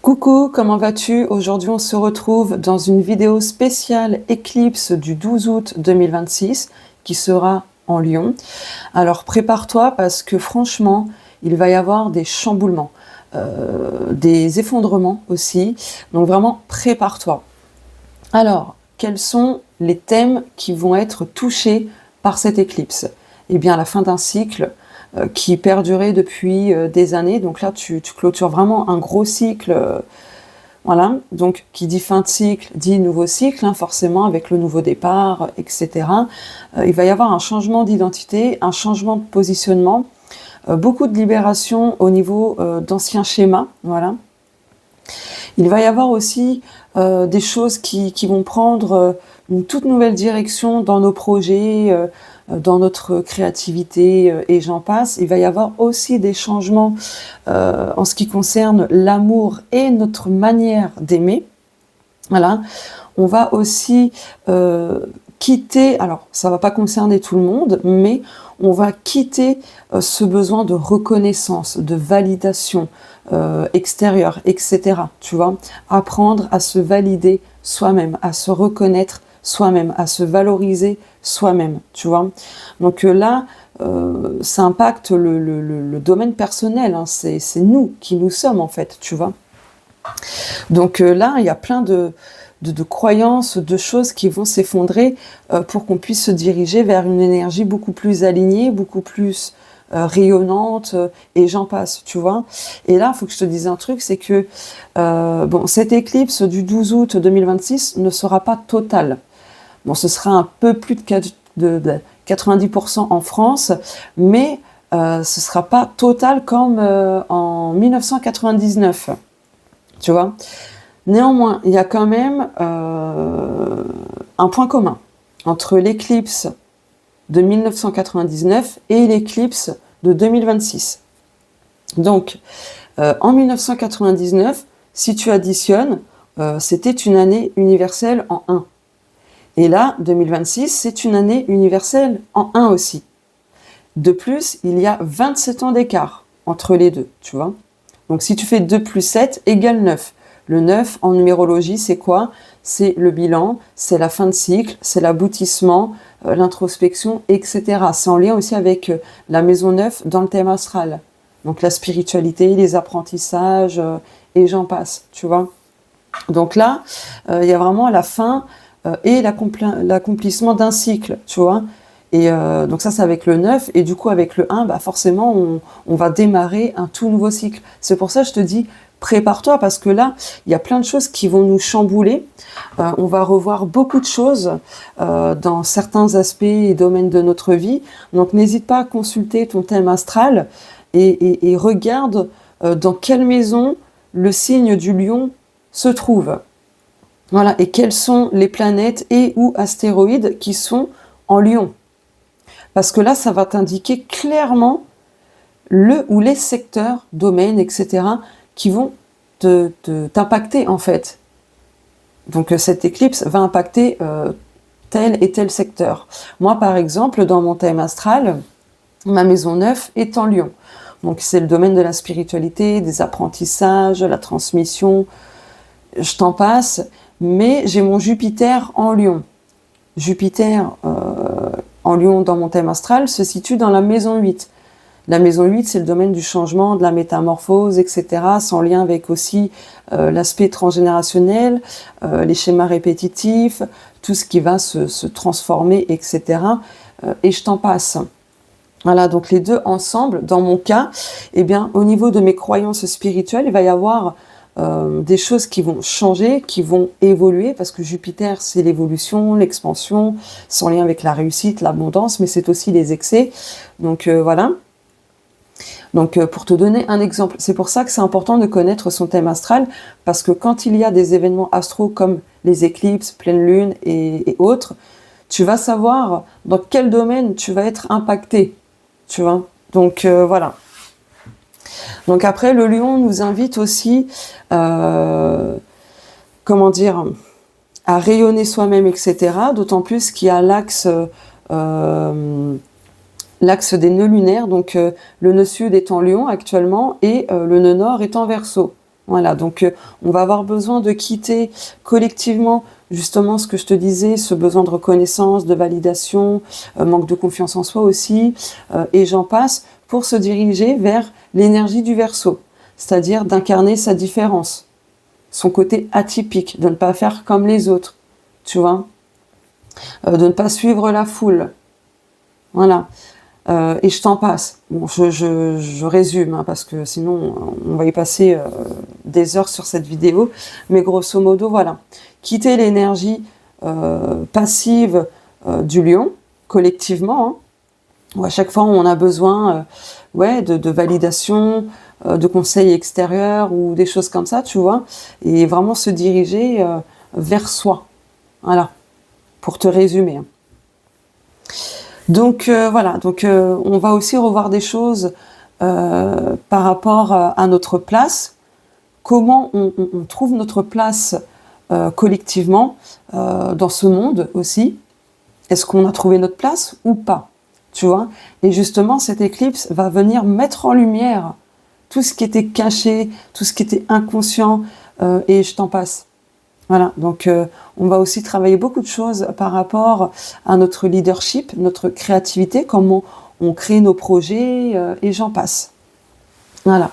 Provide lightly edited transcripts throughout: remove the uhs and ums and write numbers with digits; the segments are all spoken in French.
Coucou, comment vas-tu? Aujourd'hui, on se retrouve dans une vidéo spéciale éclipse du 12 août 2026 qui sera en Lion. Alors prépare-toi parce que franchement, il va y avoir des chamboulements, des effondrements aussi. Donc vraiment, prépare-toi. Alors, quels sont les thèmes qui vont être touchés par cette éclipse? Eh bien, la fin d'un cycle qui perdurait depuis des années. Donc là, tu clôtures vraiment un gros cycle. Voilà, donc qui dit fin de cycle, dit nouveau cycle, hein, forcément avec le nouveau départ, etc. Il va y avoir un changement d'identité, un changement de positionnement, beaucoup de libération au niveau d'anciens schémas. Voilà. Il va y avoir aussi des choses qui vont prendre une toute nouvelle direction dans nos projets, dans notre créativité et j'en passe. Il va y avoir aussi des changements en ce qui concerne l'amour et notre manière d'aimer. Voilà. On va aussi quitter, alors ça va pas concerner tout le monde, mais on va quitter ce besoin de reconnaissance, de validation extérieure, etc. Tu vois, apprendre à se valider soi-même, à se reconnaître soi-même, à se valoriser soi-même, tu vois. Donc là, ça impacte le domaine personnel, hein, c'est nous qui nous sommes en fait, tu vois. Donc là, il y a plein de croyances, de choses qui vont s'effondrer pour qu'on puisse se diriger vers une énergie beaucoup plus alignée, beaucoup plus rayonnante, et j'en passe, tu vois. Et là, il faut que je te dise un truc, c'est que bon, cette éclipse du 12 août 2026 ne sera pas totale. Bon, ce sera un peu plus de 90% en France, mais ce sera pas total comme en 1999, tu vois. Néanmoins, il y a quand même un point commun entre l'éclipse de 1999 et l'éclipse de 2026. Donc, en 1999, si tu additionnes, c'était une année universelle en 1. Et là, 2026, c'est une année universelle en 1 aussi. De plus, il y a 27 ans d'écart entre les deux, tu vois. Donc si tu fais 2 plus 7 égale 9. Le 9 en numérologie, c'est quoi? C'est le bilan, c'est la fin de cycle, c'est l'aboutissement, l'introspection, etc. C'est en lien aussi avec la maison 9 dans le thème astral. Donc la spiritualité, les apprentissages, et j'en passe, tu vois. Donc là, il y a vraiment la fin et l'accomplissement d'un cycle, tu vois. Et donc ça, c'est avec le 9, et du coup, avec le 1, bah forcément, on va démarrer un tout nouveau cycle. C'est pour ça que je te dis, prépare-toi, parce que là, il y a plein de choses qui vont nous chambouler. On va revoir beaucoup de choses dans certains aspects et domaines de notre vie. Donc n'hésite pas à consulter ton thème astral et regarde dans quelle maison le signe du lion se trouve. Voilà, et quelles sont les planètes et ou astéroïdes qui sont en lion. Parce que là, ça va t'indiquer clairement le ou les secteurs, domaines, etc., qui vont t'impacter en fait. Donc cette éclipse va impacter tel et tel secteur. Moi, par exemple, dans mon thème astral, ma maison 9 est en Lion. Donc c'est le domaine de la spiritualité, des apprentissages, la transmission, je t'en passe, mais j'ai mon Jupiter en Lion. Jupiter en Lion dans mon thème astral se situe dans la maison 8. La maison 8, c'est le domaine du changement, de la métamorphose, etc. C'est en lien avec aussi l'aspect transgénérationnel, les schémas répétitifs, tout ce qui va se transformer, etc. Et je t'en passe. Voilà, donc les deux ensemble, dans mon cas, eh bien, au niveau de mes croyances spirituelles, il va y avoir des choses qui vont changer, qui vont évoluer, parce que Jupiter, c'est l'évolution, l'expansion, c'est en lien avec la réussite, l'abondance, mais c'est aussi les excès. Donc voilà. Donc pour te donner un exemple, c'est pour ça que c'est important de connaître son thème astral, parce que quand il y a des événements astraux comme les éclipses, pleine lune et autres, tu vas savoir dans quel domaine tu vas être impacté, tu vois. Donc voilà. Donc après, le lion nous invite aussi, comment dire, à rayonner soi-même, etc. D'autant plus qu'il y a l'axe des nœuds lunaires, donc le nœud sud est en Lion actuellement et le nœud nord est en Verseau. Voilà, donc on va avoir besoin de quitter collectivement justement ce que je te disais, ce besoin de reconnaissance, de validation, manque de confiance en soi aussi, et j'en passe, pour se diriger vers l'énergie du Verseau, c'est-à-dire d'incarner sa différence, son côté atypique, de ne pas faire comme les autres, tu vois, de ne pas suivre la foule, voilà. Et je t'en passe. Bon, je résume, hein, parce que sinon on va y passer des heures sur cette vidéo. Mais grosso modo, voilà. Quitter l'énergie passive du lion, collectivement, hein, où à chaque fois on a besoin ouais, de validation, de conseils extérieurs ou des choses comme ça, tu vois. Et vraiment se diriger vers soi. Voilà, pour te résumer. Donc voilà, donc on va aussi revoir des choses par rapport à notre place, comment on trouve notre place collectivement dans ce monde aussi. Est-ce qu'on a trouvé notre place ou pas, tu vois? Et justement, cette éclipse va venir mettre en lumière tout ce qui était caché, tout ce qui était inconscient, et je t'en passe. Voilà, donc on va aussi travailler beaucoup de choses par rapport à notre leadership, notre créativité, comment on crée nos projets, et j'en passe. Voilà.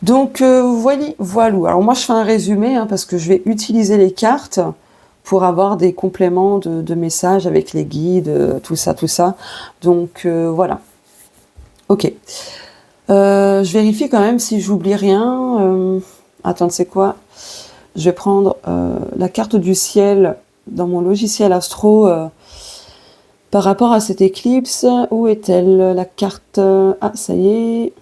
Donc voilà. Alors moi je fais un résumé, hein, parce que je vais utiliser les cartes pour avoir des compléments de messages avec les guides, tout ça. Donc voilà. Ok. Je vérifie quand même si j'oublie rien. Attends, c'est quoi? Je vais prendre la carte du ciel dans mon logiciel astro par rapport à cette éclipse. Où est-elle, la carte? Ah, ça y est.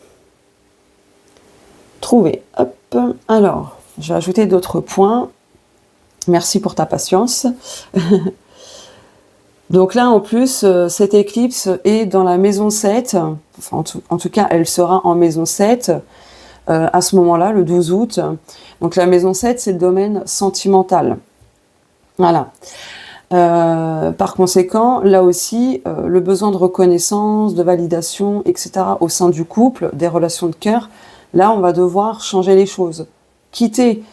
Trouvé. Hop. Alors, je vais ajouter d'autres points. Merci pour ta patience. Donc là, en plus, cette éclipse est dans la maison 7. Enfin, en tout cas, elle sera en maison 7. À ce moment-là, le 12 août. Donc la maison 7, c'est le domaine sentimental. Voilà. Par conséquent, là aussi, le besoin de reconnaissance, de validation, etc. au sein du couple, des relations de cœur, là, on va devoir changer les choses. Quitter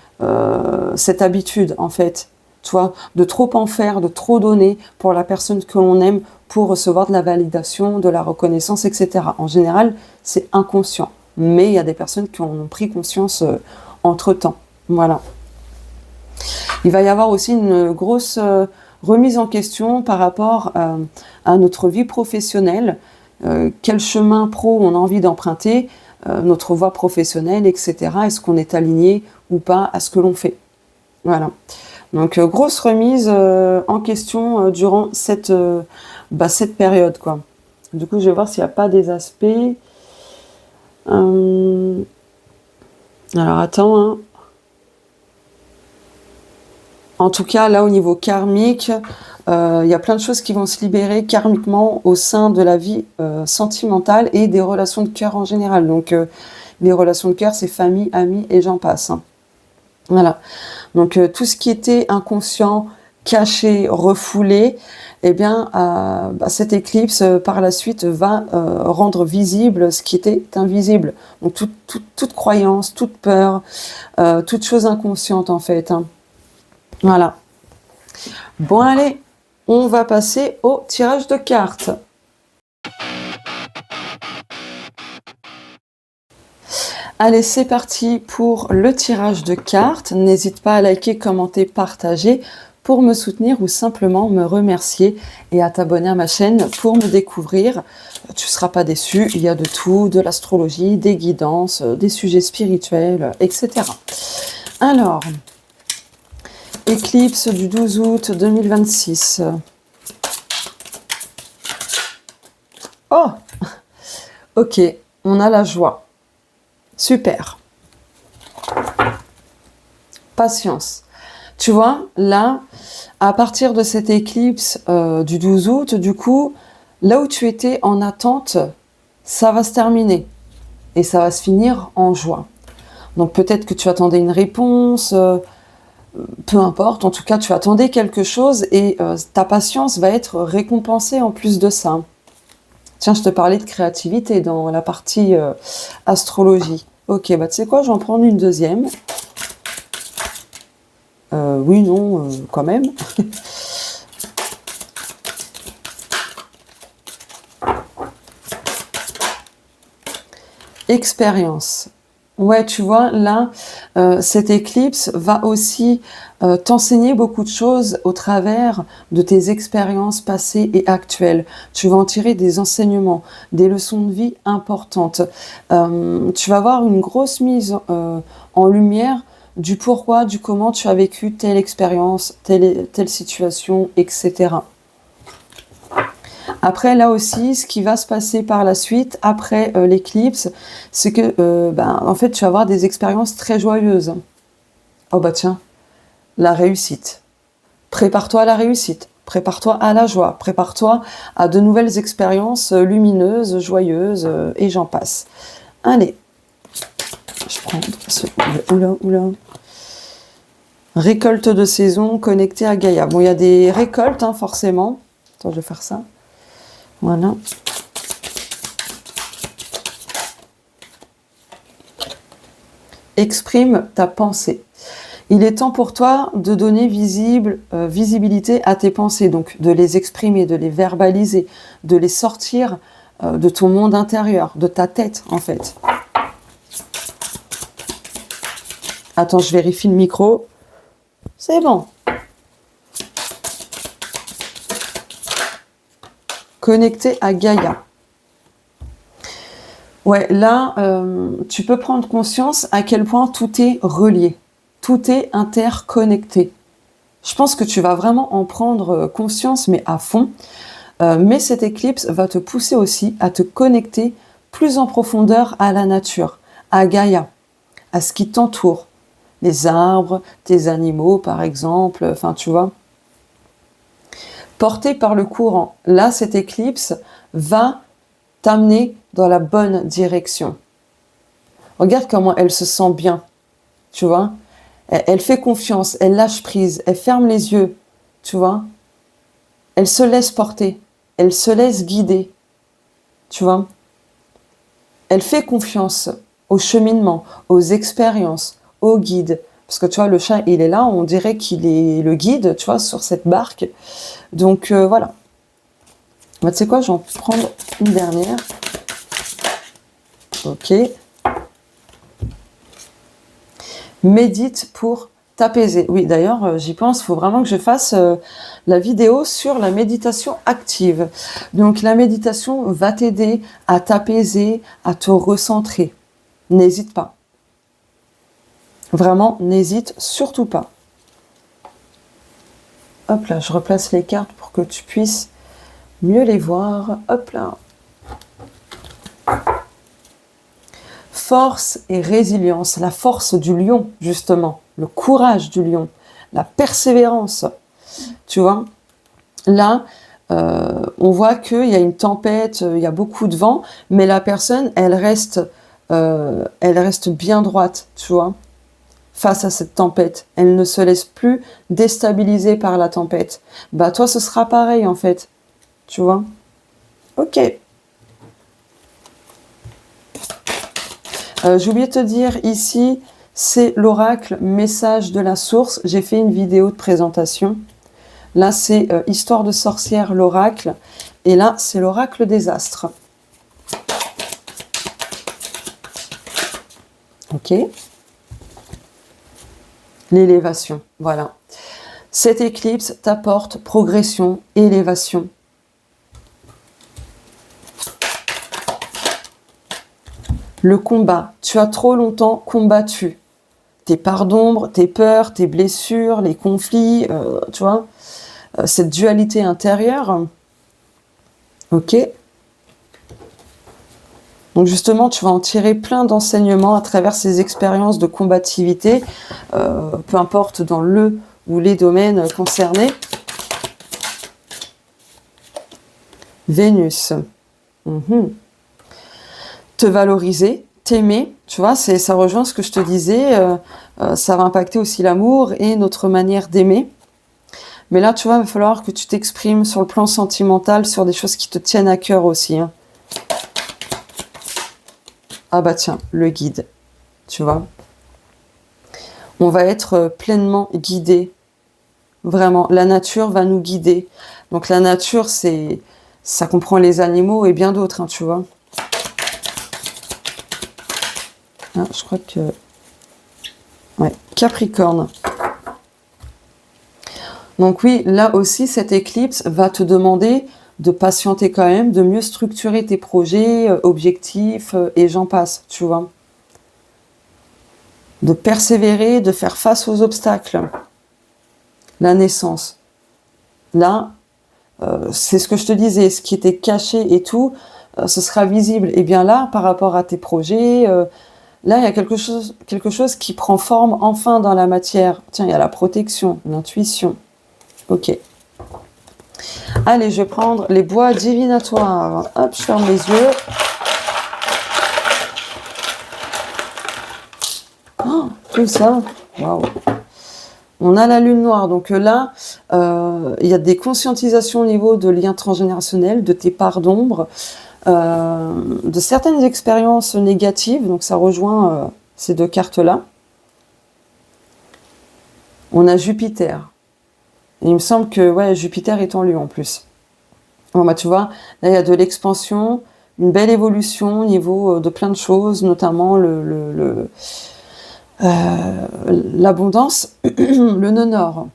cette habitude, en fait, tu vois, de trop en faire, de trop donner pour la personne que l'on aime, pour recevoir de la validation, de la reconnaissance, etc. En général, c'est inconscient. Mais il y a des personnes qui en ont pris conscience entre-temps. Voilà. Il va y avoir aussi une grosse remise en question par rapport à notre vie professionnelle. Quel chemin pro on a envie d'emprunter, notre voie professionnelle, etc. Est-ce qu'on est aligné ou pas à ce que l'on fait? Voilà. Donc, grosse remise en question durant cette période, quoi. Du coup, je vais voir s'il n'y a pas des aspects... Alors attends, hein. En tout cas, là au niveau karmique, il y a plein de choses qui vont se libérer karmiquement au sein de la vie sentimentale et des relations de cœur en général. Donc les relations de cœur, c'est famille, amis et j'en passe, hein. Voilà. Donc tout ce qui était inconscient, caché, refoulé, eh bien cette éclipse par la suite va rendre visible ce qui était invisible. Donc toute croyance, toute peur, toute chose inconsciente en fait, hein. Voilà. Bon allez, on va passer au tirage de cartes. Allez, c'est parti pour le tirage de cartes. N'hésite pas à liker, commenter, partager pour me soutenir ou simplement me remercier et à t'abonner à ma chaîne pour me découvrir. Tu ne seras pas déçu, il y a de tout, de l'astrologie, des guidances, des sujets spirituels, etc. Alors, éclipse du 12 août 2026. Oh, ok, on a la joie. Super. Patience. Tu vois, là, à partir de cette éclipse du 12 août, du coup, là où tu étais en attente, ça va se terminer. Et ça va se finir en joie. Donc peut-être que tu attendais une réponse, peu importe, en tout cas tu attendais quelque chose et ta patience va être récompensée en plus de ça. Tiens, je te parlais de créativité dans la partie astrologie. Ok, bah tu sais quoi, je vais en prendre une deuxième. Oui, non, quand même. Expérience. Ouais, tu vois, là, cette éclipse va aussi t'enseigner beaucoup de choses au travers de tes expériences passées et actuelles. Tu vas en tirer des enseignements, des leçons de vie importantes. Tu vas avoir une grosse mise en lumière du pourquoi, du comment tu as vécu telle expérience, telle situation, etc. Après, là aussi, ce qui va se passer par la suite, après l'éclipse, c'est que, en fait, tu vas avoir des expériences très joyeuses. Oh bah tiens, la réussite. Prépare-toi à la réussite. Prépare-toi à la joie. Prépare-toi à de nouvelles expériences lumineuses, joyeuses, et j'en passe. Allez, je prends ce... Oula, oula. Récolte de saison connectée à Gaïa. Bon, il y a des récoltes, hein, forcément. Attends, je vais faire ça. Voilà. Exprime ta pensée. Il est temps pour toi de donner visibilité à tes pensées, donc de les exprimer, de les verbaliser, de les sortir de ton monde intérieur, de ta tête en fait. Attends, je vérifie le micro. C'est bon. Connecté à Gaïa. Ouais, là, tu peux prendre conscience à quel point tout est relié. Tout est interconnecté. Je pense que tu vas vraiment en prendre conscience, mais à fond. Mais cette éclipse va te pousser aussi à te connecter plus en profondeur à la nature, à Gaïa, à ce qui t'entoure. Les arbres, tes animaux par exemple, enfin tu vois. Porté par le courant, là cette éclipse va t'amener dans la bonne direction. Regarde comment elle se sent bien, tu vois. Elle fait confiance, elle lâche prise, elle ferme les yeux, tu vois. Elle se laisse porter, elle se laisse guider, tu vois. Elle fait confiance au cheminement, aux expériences, au guide. Parce que tu vois, le chat, il est là, on dirait qu'il est le guide, tu vois, sur cette barque. Donc voilà. Bah, tu sais quoi, je vais en prendre une dernière. Ok. Médite pour t'apaiser. Oui, d'ailleurs, j'y pense, il faut vraiment que je fasse la vidéo sur la méditation active. Donc la méditation va t'aider à t'apaiser, à te recentrer. N'hésite pas. Vraiment, n'hésite surtout pas. Hop là, je replace les cartes pour que tu puisses mieux les voir. Hop là. Force et résilience, la force du lion, justement, le courage du lion, la persévérance. Tu vois, là, on voit qu'il y a une tempête, il y a beaucoup de vent, mais la personne, elle reste bien droite, tu vois, face à cette tempête. Elle ne se laisse plus déstabiliser par la tempête. Bah toi, ce sera pareil en fait, tu vois. Ok. J'ai oublié de te dire ici, c'est l'oracle message de la source. J'ai fait une vidéo de présentation. Là, c'est Histoire de sorcière, l'oracle. Et là, c'est l'oracle des astres. Ok. L'élévation, voilà. Cette éclipse t'apporte progression, élévation. Le combat. Tu as trop longtemps combattu. Tes parts d'ombre, tes peurs, tes blessures, les conflits, tu vois, cette dualité intérieure. Ok. Donc justement, tu vas en tirer plein d'enseignements à travers ces expériences de combativité, peu importe dans le ou les domaines concernés. Vénus. Te valoriser, t'aimer, tu vois, ça rejoint ce que je te disais, ça va impacter aussi l'amour et notre manière d'aimer. Mais là, tu vois, il va falloir que tu t'exprimes sur le plan sentimental, sur des choses qui te tiennent à cœur aussi. Hein. Ah bah tiens, le guide. tu vois. On va être pleinement guidé. Vraiment, la nature va nous guider. Donc la nature, ça comprend les animaux et bien d'autres, hein, tu vois. Ah, je crois que... Ouais, Capricorne. Donc oui, là aussi, cette éclipse va te demander de patienter quand même, de mieux structurer tes projets, objectifs, et j'en passe, tu vois. De persévérer, de faire face aux obstacles. La naissance. Là, c'est ce que je te disais, ce qui était caché et tout, ce sera visible. Et bien là, par rapport à tes projets, là, il y a quelque chose qui prend forme enfin dans la matière. Tiens, il y a la protection, l'intuition. Ok. Allez, je vais prendre les bois divinatoires. Hop, je ferme les yeux. Oh, tout ça. Waouh. On a la lune noire, donc là, il y a des conscientisations au niveau de liens transgénérationnels, de tes parts d'ombre, de certaines expériences négatives, donc ça rejoint ces deux cartes-là. On a Jupiter. Et il me semble que ouais, Jupiter est en Lion en plus. Bon, bah, tu vois, là, il y a de l'expansion, une belle évolution au niveau de plein de choses, notamment l'abondance, le nœud nord.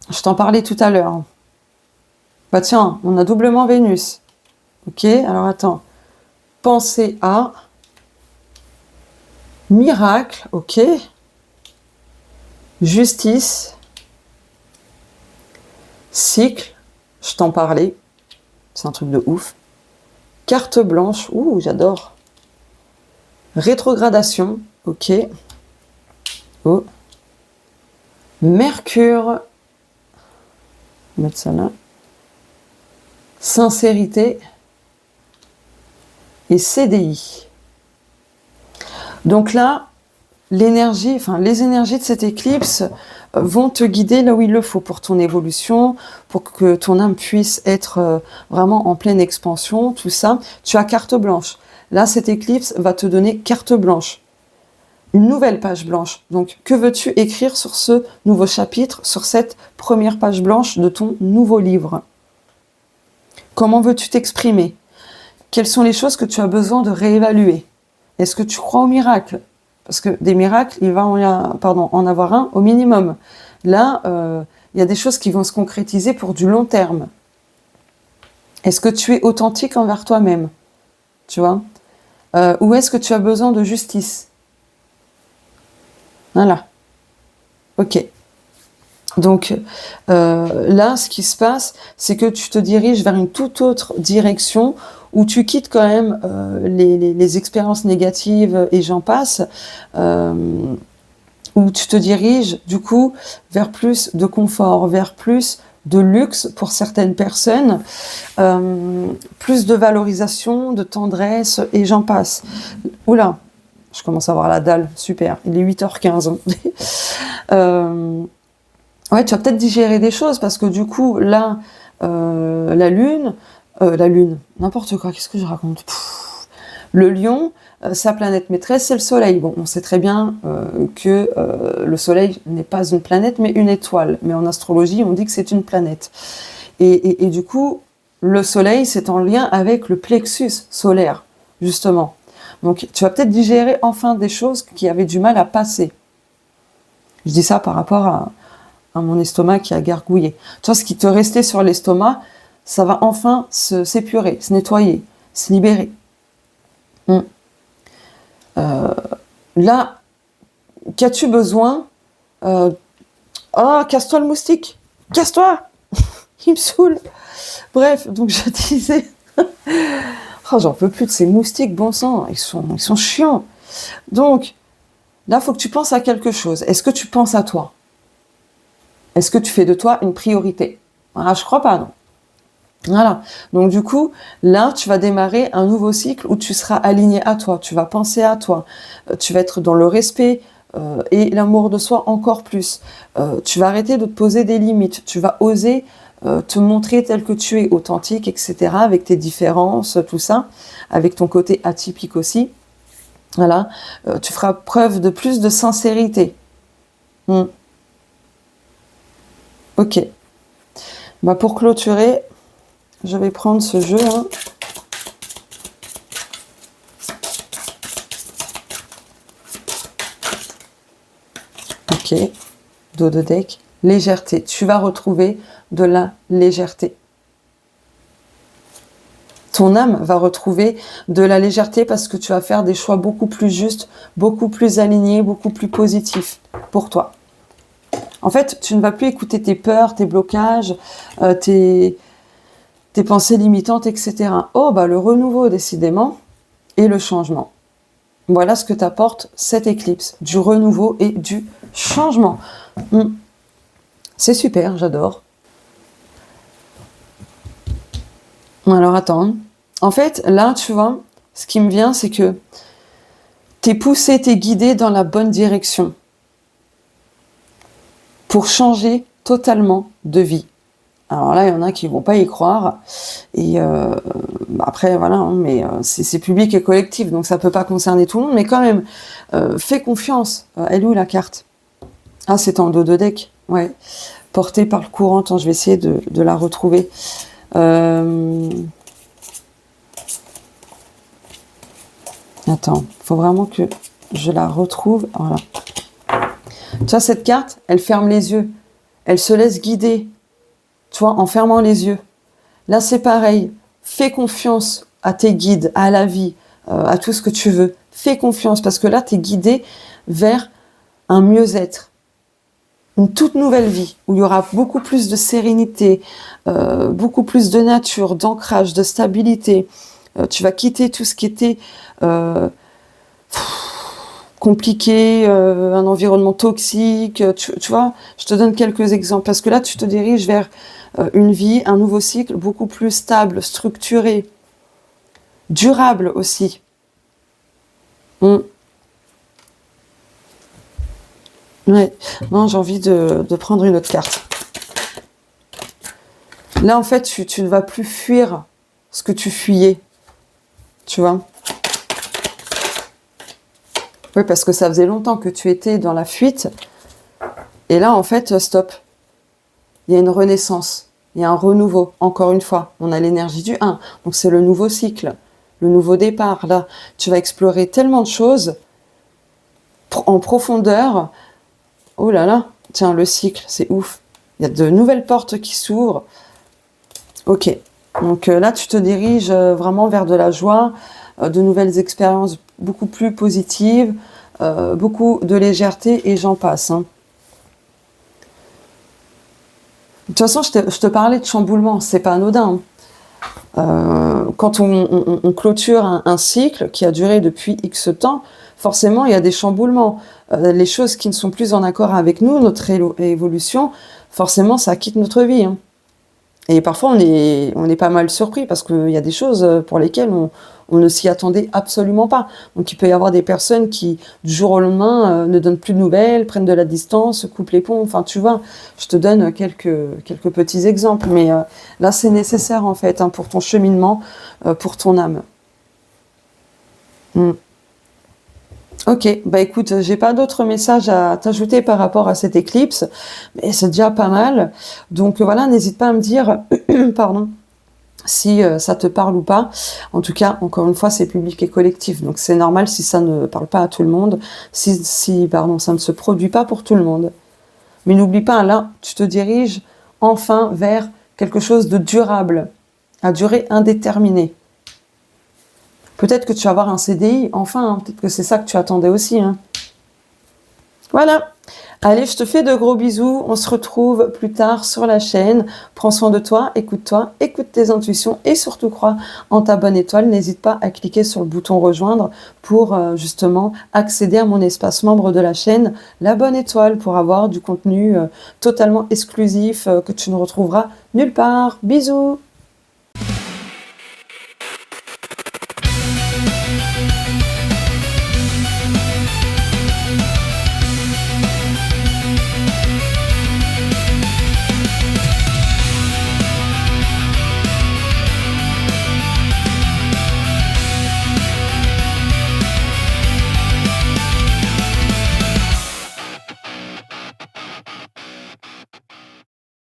Je t'en parlais tout à l'heure. Bah tiens, on a doublement Vénus. Ok, alors attends. Pensez à miracle, ok. Justice. Cycle, je t'en parlais. C'est un truc de ouf. Carte blanche, ouh, j'adore. Rétrogradation, ok. Oh. Mercure, on va mettre ça là. Sincérité et CDI. Donc là, l'énergie, enfin les énergies de cette éclipse vont te guider là où il le faut pour ton évolution, pour que ton âme puisse être vraiment en pleine expansion, tout ça. Tu as carte blanche. Là, cette éclipse va te donner carte blanche. Une nouvelle page blanche. Donc, que veux-tu écrire sur ce nouveau chapitre, sur cette première page blanche de ton nouveau livre? Comment veux-tu t'exprimer? Quelles sont les choses que tu as besoin de réévaluer? Est-ce que tu crois au miracle? Parce que des miracles, il va en avoir un au minimum. Là, il y a des choses qui vont se concrétiser pour du long terme. Est-ce que tu es authentique envers toi-même? Tu vois? Ou est-ce que tu as besoin de justice? Voilà. Ok. Donc là, ce qui se passe, c'est que tu te diriges vers une toute autre direction où tu quittes quand même les expériences négatives et j'en passe, où tu te diriges du coup vers plus de confort, vers plus de luxe pour certaines personnes, plus de valorisation, de tendresse et j'en passe. Oula, je commence à avoir la dalle, super, il est 8h15. Ouais, tu vas peut-être digérer des choses parce que du coup, là, la lune, n'importe quoi, qu'est-ce que je raconte? Le lion, sa planète maîtresse, c'est le soleil. Bon, on sait très bien que le soleil n'est pas une planète, mais une étoile. Mais en astrologie, on dit que c'est une planète. Et du coup, le soleil, c'est en lien avec le plexus solaire, justement. Donc, tu vas peut-être digérer enfin des choses qui avaient du mal à passer. Je dis ça par rapport à mon estomac qui a gargouillé. Tu vois, ce qui te restait sur l'estomac, ça va enfin s'épurer, se nettoyer, se libérer. Là, qu'as-tu besoin? Oh, casse-toi le moustique! Casse-toi! Il me saoule! Bref, donc je disais... oh, j'en peux plus de ces moustiques, bon sang, ils sont chiants. Donc, là, il faut que tu penses à quelque chose. Est-ce que tu penses à toi? Est-ce que tu fais de toi une priorité? Ah, je crois pas, non. Voilà. Donc du coup, là, tu vas démarrer un nouveau cycle où tu seras aligné à toi, tu vas penser à toi, tu vas être dans le respect et l'amour de soi encore plus. Tu vas arrêter de te poser des limites, tu vas oser te montrer tel que tu es, authentique, etc., avec tes différences, tout ça, avec ton côté atypique aussi. Voilà, tu feras preuve de plus de sincérité. Mm. Ok. Bah pour clôturer, je vais prendre ce jeu, hein. Ok, dos de deck, légèreté. Tu vas retrouver de la légèreté. Ton âme va retrouver de la légèreté parce que tu vas faire des choix beaucoup plus justes, beaucoup plus alignés, beaucoup plus positifs pour toi. En fait, tu ne vas plus écouter tes peurs, tes blocages, tes pensées limitantes, etc. Oh, bah le renouveau, décidément, et le changement. Voilà ce que t'apporte cette éclipse, du renouveau et du changement. C'est super, j'adore. Alors attends, en fait là tu vois, ce qui me vient c'est que t'es poussé, t'es guidé dans la bonne direction pour changer totalement de vie. Alors là il y en a qui vont pas y croire et après voilà, hein, mais c'est public et collectif donc ça peut pas concerner tout le monde, mais quand même fais confiance. Elle est où la carte? Ah c'est en dos de deck, ouais, portée par le courant. Attends, je vais essayer de la retrouver. Attends, faut vraiment que je la retrouve. Voilà. Tu vois, cette carte, elle ferme les yeux. Elle se laisse guider, tu vois, en fermant les yeux. Là, c'est pareil. Fais confiance à tes guides, à la vie, à tout ce que tu veux. Fais confiance parce que là, tu es guidé vers un mieux-être. Une toute nouvelle vie où il y aura beaucoup plus de sérénité, beaucoup plus de nature, d'ancrage, de stabilité. Tu vas quitter tout ce qui était compliqué, un environnement toxique. Tu vois, je te donne quelques exemples parce que là, tu te diriges vers une vie, un nouveau cycle beaucoup plus stable, structuré, durable aussi. Ouais, non, j'ai envie de prendre une autre carte. Là, en fait, tu ne vas plus fuir ce que tu fuyais. Tu vois? Oui, parce que ça faisait longtemps que tu étais dans la fuite. Et là, en fait, stop. Il y a une renaissance. Il y a un renouveau. Encore une fois, on a l'énergie du 1. Donc, c'est le nouveau cycle. Le nouveau départ. Là, tu vas explorer tellement de choses en profondeur. Oh là là. Tiens, le cycle, c'est ouf. Il y a de nouvelles portes qui s'ouvrent. Ok. Donc là, tu te diriges vraiment vers de la joie, de nouvelles expériences beaucoup plus positives, beaucoup de légèreté et j'en passe. Hein. De toute façon, je te parlais de chamboulement, c'est pas anodin. Quand on clôture un cycle qui a duré depuis X temps, forcément, il y a des chamboulements. Les choses qui ne sont plus en accord avec nous, notre évolution, forcément, ça quitte notre vie. Hein. Et parfois, on est pas mal surpris parce qu'il y a des choses pour lesquelles on ne s'y attendait absolument pas. Donc, il peut y avoir des personnes qui, du jour au lendemain, ne donnent plus de nouvelles, prennent de la distance, coupent les ponts. Enfin, tu vois, je te donne quelques petits exemples. Mais là, c'est nécessaire, en fait, hein, pour ton cheminement, pour ton âme. Ok, bah écoute, j'ai pas d'autres messages à t'ajouter par rapport à cette éclipse, mais c'est déjà pas mal. Donc voilà, n'hésite pas à me dire, pardon, si ça te parle ou pas. En tout cas, encore une fois, c'est public et collectif, donc c'est normal si ça ne parle pas à tout le monde, si pardon, ça ne se produit pas pour tout le monde. Mais n'oublie pas, là, tu te diriges enfin vers quelque chose de durable, à durée indéterminée. Peut-être que tu vas avoir un CDI, enfin, hein, peut-être que c'est ça que tu attendais aussi. Hein. Voilà. Allez, je te fais de gros bisous. On se retrouve plus tard sur la chaîne. Prends soin de toi, écoute tes intuitions et surtout crois en ta bonne étoile. N'hésite pas à cliquer sur le bouton rejoindre pour justement accéder à mon espace membre de la chaîne, la bonne étoile, pour avoir du contenu totalement exclusif que tu ne retrouveras nulle part. Bisous.